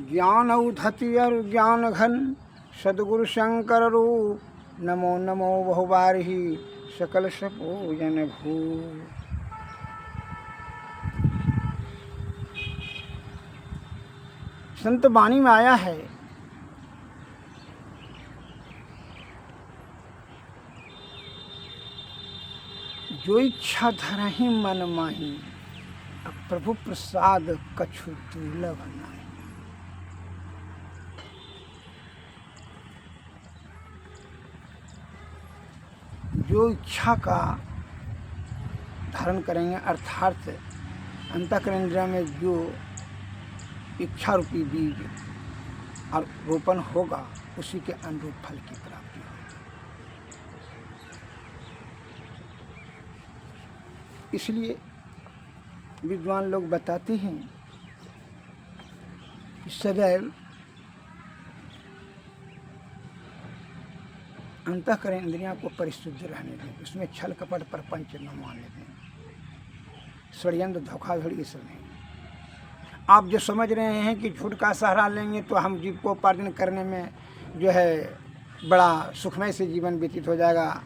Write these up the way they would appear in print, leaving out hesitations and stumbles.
ज्ञान उधति और ज्ञान घन सदगुरु शंकर रूप, नमो नमो बहुबारही सकल सपूजन भू। संत वाणी में आया है, जो इच्छा धरहि मन माही, प्रभु प्रसाद कछु दुर्लभ नाहि। जो इच्छा का धारण करेंगे, अर्थात अंतःकरण इंद्रिय में जो इच्छा रूपी बीज और रोपण होगा, उसी के अनुरूप फल की प्राप्ति होगी। इसलिए विद्वान लोग बताते हैं कि सदैव अंतःकरण इंद्रियों को परिशुद्ध रहने दें, उसमें छल कपट प्रपंच न मानने दें, षड्यंत्र धोखाधड़ी ये सब नहीं। आप जो समझ रहे हैं कि झूठ का सहारा लेंगे तो हम जीव को उपार्जन करने में जो है बड़ा सुखमय से जीवन व्यतीत हो जाएगा,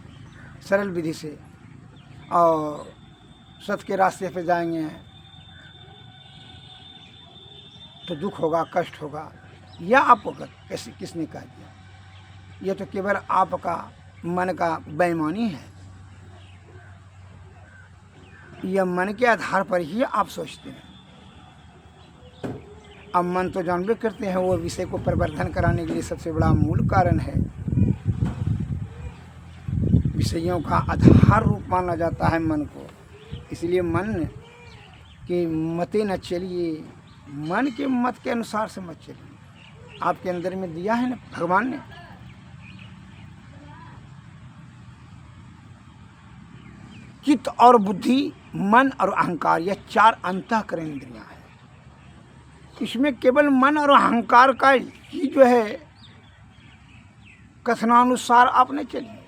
सरल विधि से, और सत्य के रास्ते पे जाएंगे तो दुख होगा, कष्ट होगा, यह आपको कैसे किसने कह दिया? यह तो केवल आपका मन का बेईमानी है। यह मन के आधार पर ही आप सोचते हैं। अब मन तो जानबे करते हैं वो विषय को प्रवर्धन कराने के लिए सबसे बड़ा मूल कारण है। विषयों का आधार रूप माना जाता है मन को। इसलिए मन के मते न चलिए, मन के मत के अनुसार से मत चलिए। आपके अंदर में दिया है ना भगवान ने। चित्त और बुद्धि, मन और अहंकार, यह चार अंतःकरण इंद्रियां हैं। इसमें केवल मन और अहंकार का ही जो है कथनानुसार आप नहीं चलिए,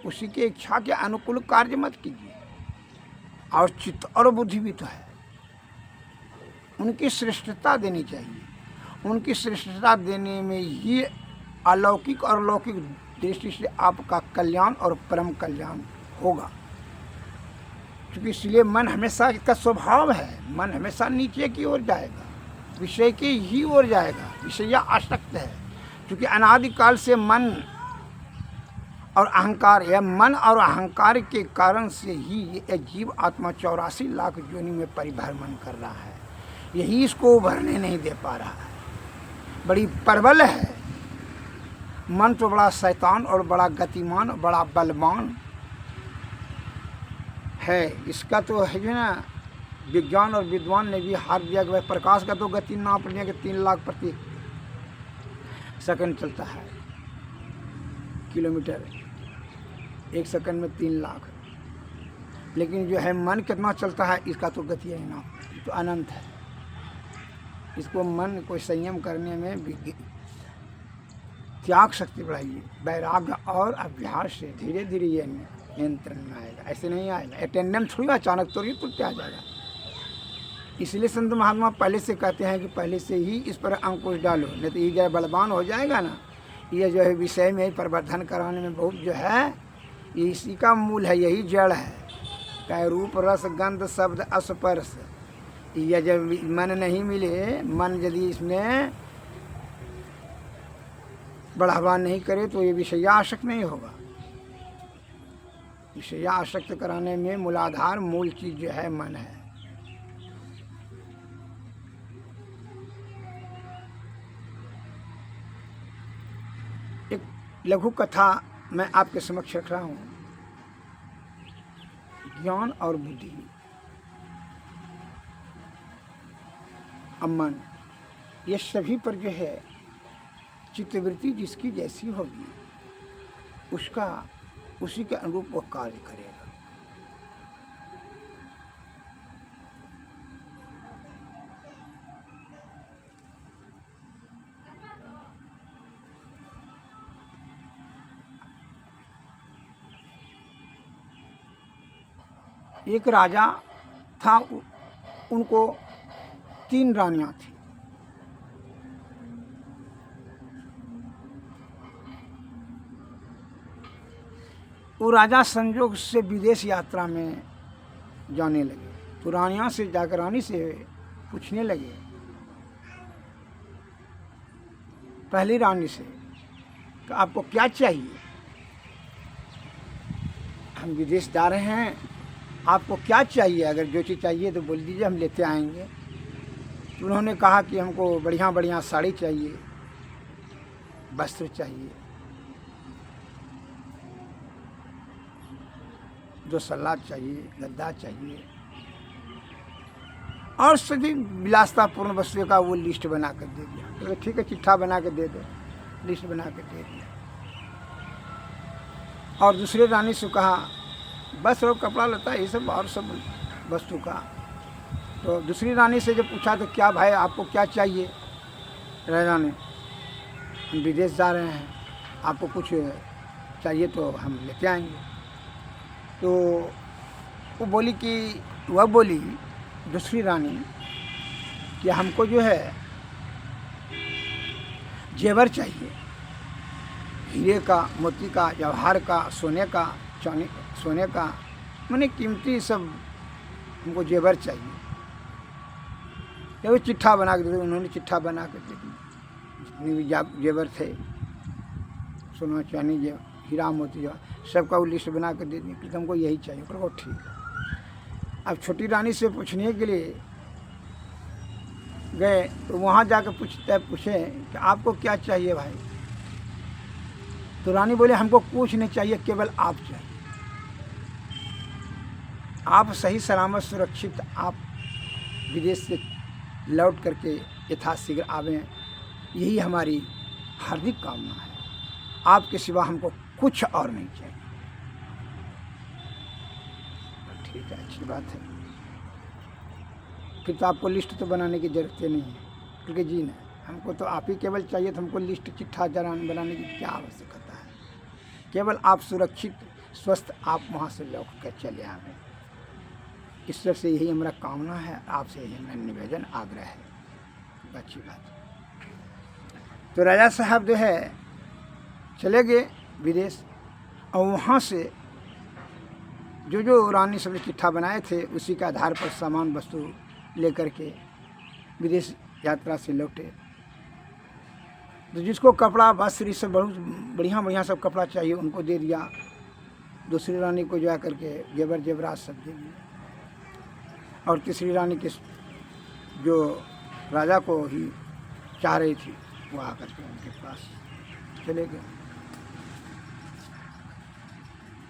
उसी के इच्छा के अनुकूल कार्य मत कीजिए। और चित्त और बुद्धि भी तो है, उनकी श्रेष्ठता देनी चाहिए। उनकी श्रेष्ठता देने में ही अलौकिक और लौकिक दृष्टि से आपका कल्याण और परम कल्याण होगा। क्योंकि इसलिए मन हमेशा, इसका स्वभाव है, मन हमेशा नीचे की ओर जाएगा, विषय की ही ओर जाएगा, विषय आसक्त है। क्योंकि अनादिकाल से मन और अहंकार, यह मन और अहंकार के कारण से ही यह जीव आत्मा 84 लाख योनि में परिभ्रमण कर रहा है। यही इसको उभरने नहीं दे पा रहा है, बड़ी प्रबल है। मन तो बड़ा शैतान और बड़ा गतिमान, बड़ा बलवान है। इसका तो है जो ना, विज्ञान और विद्वान ने भी हार दिया कि प्रकाश का तो गति नाप लिया कि 3 लाख प्रति सेकंड चलता है, किलोमीटर 1 सेकंड में 3 लाख। लेकिन जो है मन कितना चलता है, इसका तो गति है ना, तो अनंत है। इसको मन को संयम करने में त्याग शक्ति बढ़ाइए, वैराग्य और अभ्यास से धीरे धीरे ये नियंत्रण में आएगा। ऐसे नहीं आएगा, अटेंडेंस थोड़ी अचानक तो ही तुरंत आ जाएगा। इसलिए संत महात्मा पहले से कहते हैं कि पहले से ही इस पर अंकुश डालो, नहीं तो ये जब बलवान हो जाएगा ना, ये जो है विषय में परिवर्धन कराने में बहुत जो है, ये इसी का मूल है, यही जड़ है। क्या रूप रस गंध शब्द स्पर्श, यह जब मन नहीं मिले, मन यदि इसमें बढ़ावा नहीं करे तो ये विषय आसक्त नहीं होगा। विषय आसक्त कराने में मूलाधार, मूल चीज जो है मन है। एक लघु कथा मैं आपके समक्ष रख रहा हूँ। ज्ञान और बुद्धि, मन, ये सभी पर जो है चित्तवृत्ति जिसकी जैसी होगी, उसका उसी के अनुरूप वो कार्य करेगा। एक राजा था, उनको 3 रानियां थी। वो राजा संजोग से विदेश यात्रा में जाने लगे। तो रानियाँ से जाकर रानी से पूछने लगे, पहली रानी से कि आपको क्या चाहिए, हम विदेश जा रहे हैं, आपको क्या चाहिए, अगर जो चीज़ चाहिए तो बोल दीजिए, हम लेते आएंगे। तो उन्होंने कहा कि हमको बढ़िया बढ़िया साड़ी चाहिए, वस्त्र चाहिए, 2 सलाद चाहिए, गद्दा चाहिए और सभी विलासतापूर्ण वस्तुओं का वो लिस्ट बना कर दे दिया। तो ठीक है, चिट्ठा बना कर दे दो, लिस्ट बना कर दे दिया। और दूसरे रानी से कहा बस और कपड़ा लता ये सब और सब वस्तु का। तो दूसरी रानी से जब पूछा तो क्या भाई आपको क्या चाहिए, राजा ने, हम विदेश जा रहे हैं, आपको कुछ चाहिए तो हम लेते आएंगे। तो वो बोली कि वह बोली दूसरी रानी कि हमको जो है जेवर चाहिए, हीरे का, मोती का, जवाहर का, सोने का, चांदी, सोने का, माने कीमती सब हमको जेवर चाहिए। जब चिट्ठा बना के दे दी, उन्होंने चिट्ठा बना कर दे दी, जितने भी जेवर थे, सोना चांदी, हीरा मोती, सबका वो लिस्ट बना कर दे दी कि तुमको यही चाहिए। पर वो ठीक है। अब छोटी रानी से पूछने के लिए गए तो वहाँ जाकर पूछे कि आपको क्या चाहिए भाई। तो रानी बोले हमको कुछ नहीं चाहिए, केवल आप चाहिए। आप सही सलामत सुरक्षित आप विदेश से लौट करके यथाशीघ्र आवें, यही हमारी हार्दिक कामना है। आपके सिवा हमको कुछ और नहीं चाहिए। ठीक है, अच्छी बात है। फिर तो आपको लिस्ट तो बनाने की ज़रूरत नहीं है, क्योंकि जी नहीं, हमको तो आप ही केवल चाहिए, तो हमको लिस्ट चिट्ठा बनाने की क्या आवश्यकता है। केवल आप सुरक्षित स्वस्थ आप वहाँ से लौट कर चले आवें, ईश्वर से यही हमारा कामना है, आपसे यही हमारा निवेदन आग्रह है। अच्छी बात। तो राजा साहब जो है चले गए विदेश, और वहाँ से जो रानी सब चिट्ठा बनाए थे उसी के आधार पर सामान वस्तु लेकर के विदेश यात्रा से लौटे। तो जिसको कपड़ा वस्त्र सब बहुत बढ़िया बढ़िया सब कपड़ा चाहिए उनको दे दिया। दूसरी रानी को जा करके जेवर जेवरात सब दे दिया। और तीसरी रानी के जो राजा को ही चाह रही थी वो आकर के उनके पास चले गए।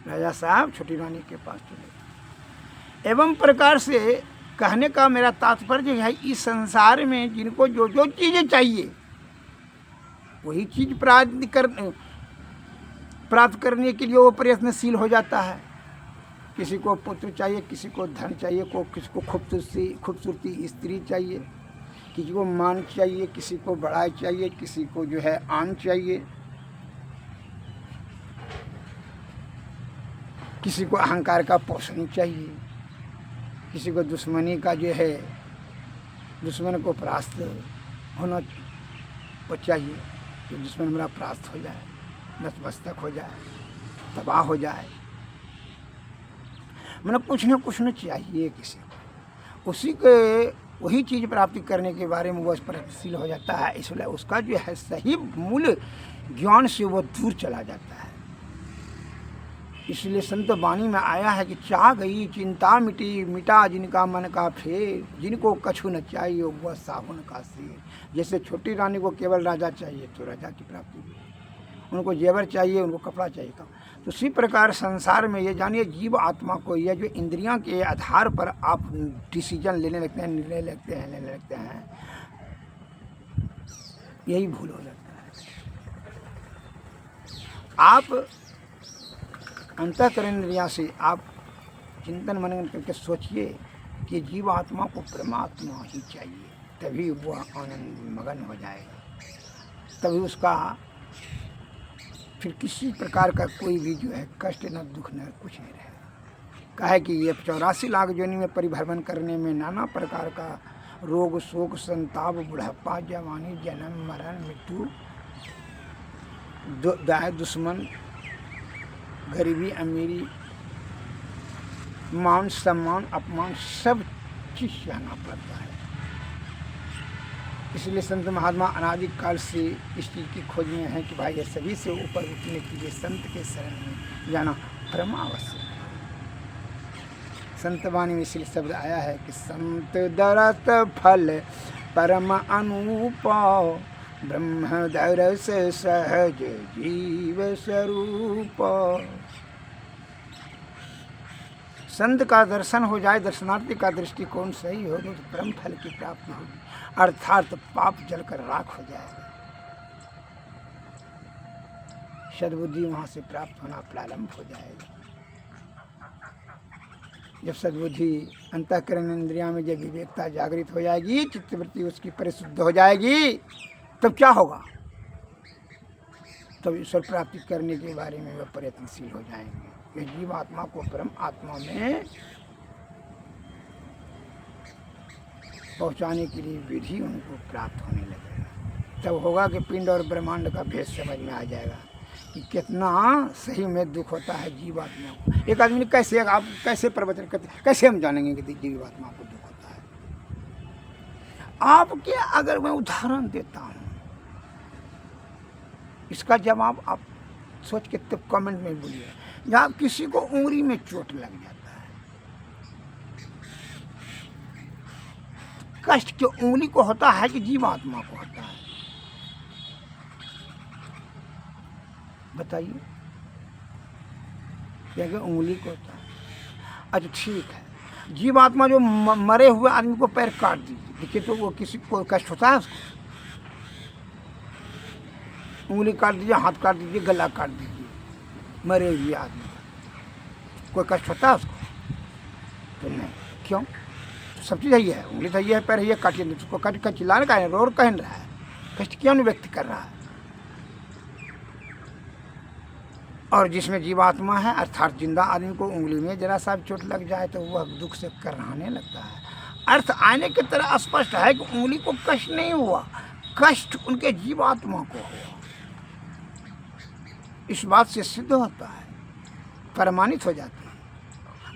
राजा साहब छोटी रानी के पास चले। एवं प्रकार से कहने का मेरा तात्पर्य है, इस संसार में जिनको जो जो चीज़ें चाहिए वही चीज़ प्राप्त करने के लिए वो प्रयत्नशील हो जाता है। किसी को पुत्र चाहिए, किसी को धन चाहिए, किसी को खूबसूरती स्त्री चाहिए, किसी को मान चाहिए, किसी को बड़ाई चाहिए, किसी को जो है आन चाहिए, किसी को अहंकार का पोषण चाहिए, किसी को दुश्मनी का जो है दुश्मन को परास्त होना वो चाहिए कि दुश्मन मेरा परास्त हो जाए, नतमस्तक हो जाए, तबाह हो जाए। मतलब कुछ न चाहिए किसी को, उसी के वही चीज़ प्राप्ति करने के बारे में वो प्रगतिशील हो जाता है। इसलिए उसका जो है सही मूल ज्ञान से वो दूर चला जाता है। इसलिए संत वाणी में आया है कि चाह गई चिंता मिटी, मिटा जिनका मन का फेर, जिनको कछु न चाहिए वह साबुन का शेर। जैसे छोटी रानी को केवल राजा चाहिए तो राजा की प्राप्ति हुई, उनको जेवर चाहिए, उनको कपड़ा चाहिए था। तो उसी प्रकार संसार में ये जानिए जीव आत्मा को यह जो इंद्रियों के आधार पर आप डिसीजन लेने लगते हैं, निर्णय लेने लगते हैं, यही भूल हो जाता है। आप अंतःकरण इंद्रिया से आप चिंतन मनन करके सोचिए कि जीव आत्मा को परमात्मा ही चाहिए, तभी वह आनंद मगन हो जाएगा, तभी उसका फिर किसी प्रकार का कोई भी जो है कष्ट न दुख न कुछ नहीं रहेगा। काहे कि ये 84 लाख योनि में परिभ्रमण करने में नाना प्रकार का रोग शोक संताप बुढ़ापा जवानी जन्म मरण मृत्यु दाय दुश्मन गरीबी अमीरी, मान सम्मान अपमान सब चीज सहना पड़ता है। इसलिए संत महात्मा अनादिकाल से इस चीज़ की खोज में है कि भाई ये सभी से ऊपर उठने के लिए संत के शरण में जाना परम आवश्यक है। संत वाणी में इसलिए शब्द आया है कि संत दरत फल परम अनूप, ब्रह्म दरस सहज जीव स्वरूप। संत का दर्शन हो जाए, दर्शनार्थी का दृष्टिकोण सही हो तो परम फल की प्राप्ति होगी, अर्थात पाप जलकर राख हो जाएगा। सद्बुद्धि वहां से प्राप्त होना प्रारंभ हो जाएगा। जब सद्बुद्धि अंतःकरण इंद्रिया में जब विवेकता जागृत हो जाएगी, चित्तवृत्ति उसकी परिशुद्ध हो जाएगी, तब क्या होगा? तब ईश्वर प्राप्ति करने के बारे में वह प्रयत्नशील हो जाएंगे। ये जीवात्मा को परम आत्मा में पहुंचाने के लिए विधि उनको प्राप्त होने लगेगा। तब होगा कि पिंड और ब्रह्मांड का भेद समझ में आ जाएगा कि कितना सही में दुख होता है जीवात्मा को। एक आदमी ने कैसे, आप कैसे प्रवचन करते, कैसे हम जानेंगे कि जीवात्मा को दुख होता है? आपके अगर मैं उदाहरण देता हूँ, इसका जवाब आप सोच के तब कमेंट में बोलिए। जहाँ किसी को उंगली में चोट लग जाता है, कष्ट क्यों उंगली को होता है कि जीवात्मा को होता है? बताइए। क्या उंगली को होता है? अच्छा ठीक है, जीवात्मा जो मरे हुए आदमी को पैर काट दीजिए, देखिए तो वो किसी को कष्ट होता है? उसको उंगली काट दीजिए, हाथ काट दीजिए, गला काट दीजिए, मरे हुए आदमी का कोई कष्ट होता है उसको? तो नहीं। क्यों? तो सब चीज़ है, उंगली तो है, पैर है, काटिए, उसको काट कर चिल्लाने का है, रोर कह रहा है, कष्ट क्यों नहीं व्यक्त कर रहा है? और जिसमें जीवात्मा है अर्थात जिंदा आदमी को उंगली में जरा सा चोट लग जाए तो वह दुख से कराहने लगता है। अर्थ आने की तरह स्पष्ट है कि उंगली को कष्ट नहीं हुआ, कष्ट उनके जीवात्मा को हुआ। इस बात से सिद्ध होता है, प्रमाणित हो जाती है।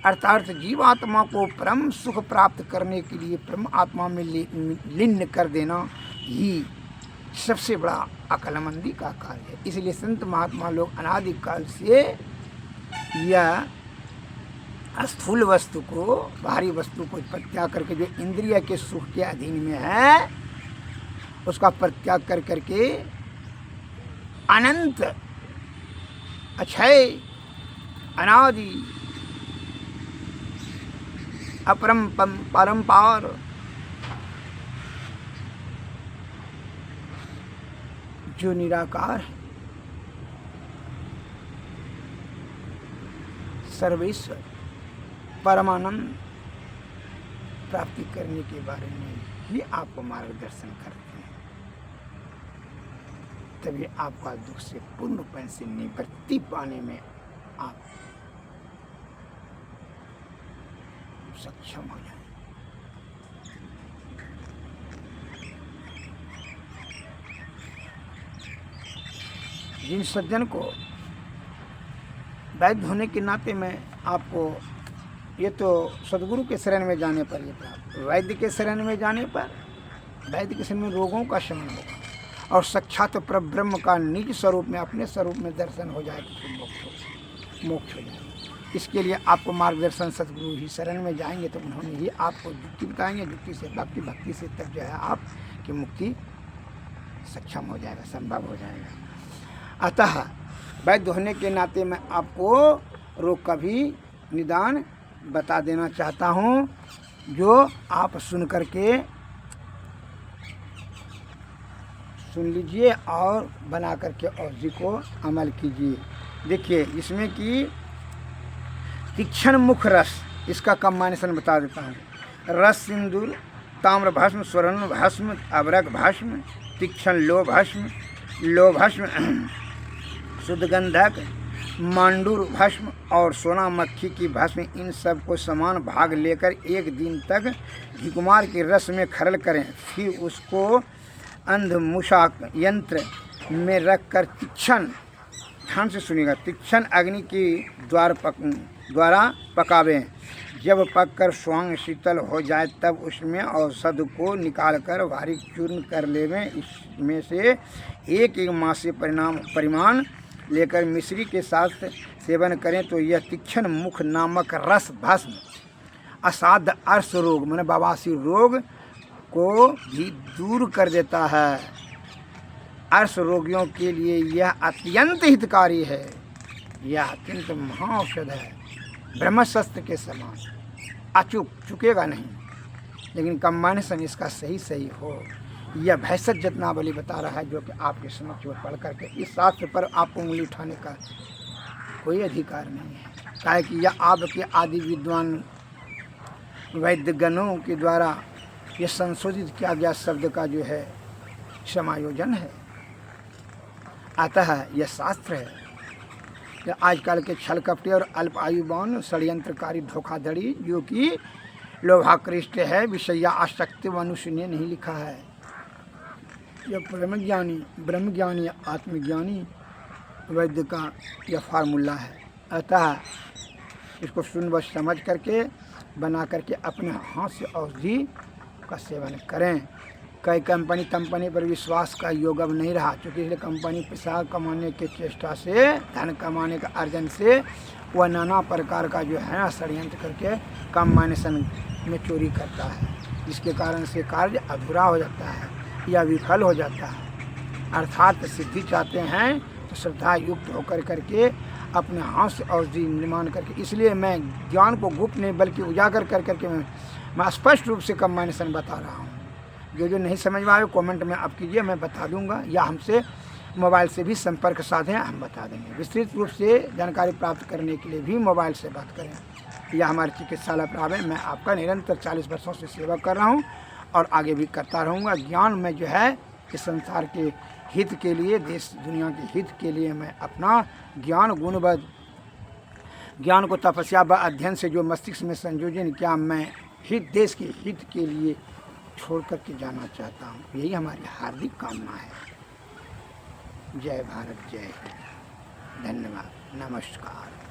अर्थात जीवात्मा को परम सुख प्राप्त करने के लिए परम आत्मा में लीन कर देना ही सबसे बड़ा अक्लमंदी का कार्य है। इसलिए संत महात्मा लोग अनादिकाल से यह स्थूल वस्तु को, भारी वस्तु को परित्याग करके, जो इंद्रिय के सुख के अधीन में है उसका परित्याग कर करके अनंत अक्षय अनादि परम्पार जो निराकार है, सर्वेश्वर परमानंद प्राप्ति करने के बारे में ही आपको मार्गदर्शन करते हैं। तभी आपका दुख से पूर्ण रूप से निवृत्ति पाने में आप सक्षम हो जाए। जिन सज्जन को वैद्य होने के नाते में आपको, ये तो सदगुरु के शरण में जाने पर ये प्राप्त, वैद्य के शरण में जाने पर, वैद्य के शरण में रोगों का शमन होगा और साक्षात परब्रह्म का निज स्वरूप में, अपने स्वरूप में दर्शन हो जाए तो फिर मोक्ष हो जाए। इसके लिए आपको मार्गदर्शन सदगुरु ही शरण में जाएंगे तो उन्होंने ही आपको युक्ति बताएंगे, युक्ति से भक्ति, भक्ति से तब जो है आपकी मुक्ति सक्षम हो जाएगा, संभव हो जाएगा। अतः वैद्य होने के नाते मैं आपको रोग का भी निदान बता देना चाहता हूँ, जो आप सुन करके सुन लीजिए और बना करके औषधि को अमल कीजिए। देखिए इसमें कि तीक्ष्ण मुख रस, इसका कम्बाइनेशन बता देता हूँ। रस सिंदूर, ताम्र भस्म, स्वर्ण भस्म, अबरक भस्म, तीक्ष्ण लो भस्म, लो भस्म, शुद्ध गंधक, मांडूर भस्म और सोना मक्खी की भस्म, इन सब को समान भाग लेकर 1 दिन तक घिकुमार के रस में खरल करें। फिर उसको अंधमुषा यंत्र में रख कर तीक्ष्ण ध्यान से सुनिएगा। तीक्ष्ण अग्नि की द्वारा पकावें। जब पककर स्वांग शीतल हो जाए तब उसमें औषध को निकालकर बारीक चूर्ण कर लेवें। इसमें से एक मास से परिमाण लेकर मिश्री के साथ सेवन करें तो यह तीक्ष्ण मुख नामक रस भस्म असाध्य अर्श रोग माने बवासीर रोग को भी दूर कर देता है। अर्श रोगियों के लिए यह अत्यंत हितकारी है। यह अत्यंत महाऔषध है, ब्रह्मशस्त्र के समान। अचूक चुकेगा नहीं, लेकिन कम्बाइनेशन इसका सही हो। यह भैंसत जतनावली बता रहा है, जो कि आपके समक्ष पढ़ करके इस शास्त्र पर आपको उंगली उठाने का कोई अधिकार नहीं है। क्या कि यह आपके आदि विद्वान वैद्यगणों के द्वारा यह संशोधित किया गया शब्द का जो है समायोजन है। अतः यह शास्त्र है। यह आजकल के छल कपटे और अल्प आयुवान षड्यंत्रकारी धोखाधड़ी जो कि लोभाकृष्ट है, विषया आसक्ति मनुष्य ने नहीं लिखा है। यह ब्रह्मज्ञानी आत्मज्ञानी वैद्य का यह फार्मूला है। अतः इसको सुन व समझ करके बना करके अपने हाथ से औषधि का सेवन करें। कई कंपनी पर विश्वास का योग अब नहीं रहा, क्योंकि इसलिए कंपनी पैसा कमाने के चेष्टा से, धन कमाने का अर्जन से वह नाना प्रकार का जो है षड्यंत्र करके कम्बाइनेशन में चोरी करता है, जिसके कारण से कार्य अधूरा हो जाता है या विफल हो जाता है। अर्थात सिद्धि चाहते हैं तो श्रद्धा युक्त होकर करके अपने हाथ से औषधि निर्माण करके, इसलिए मैं ज्ञान को गुप्त नहीं बल्कि उजागर कर करके मैं स्पष्ट रूप से कम्बाइनेशन बता रहा हूँ। जो नहीं समझ में आए कमेंट में आप कीजिए, मैं बता दूंगा, या हमसे मोबाइल से भी संपर्क साधें, हम बता देंगे। विस्तृत रूप से जानकारी प्राप्त करने के लिए भी मोबाइल से बात करें। यह हमारे चिकित्सालय प्रारंभ है। मैं आपका निरंतर 40 वर्षों से सेवा कर रहा हूँ और आगे भी करता रहूँगा। ज्ञान में जो है इस संसार के हित के लिए, देश दुनिया के हित के लिए मैं अपना ज्ञान गुणबद्ध ज्ञान को तपस्या व अध्ययन से जो मस्तिष्क में संयोजन किया, मैं हित देश के हित के लिए छोड़ करके जाना चाहता हूँ। यही हमारी हार्दिक कामना है। जय भारत, जय हिंद। धन्यवाद, नमस्कार।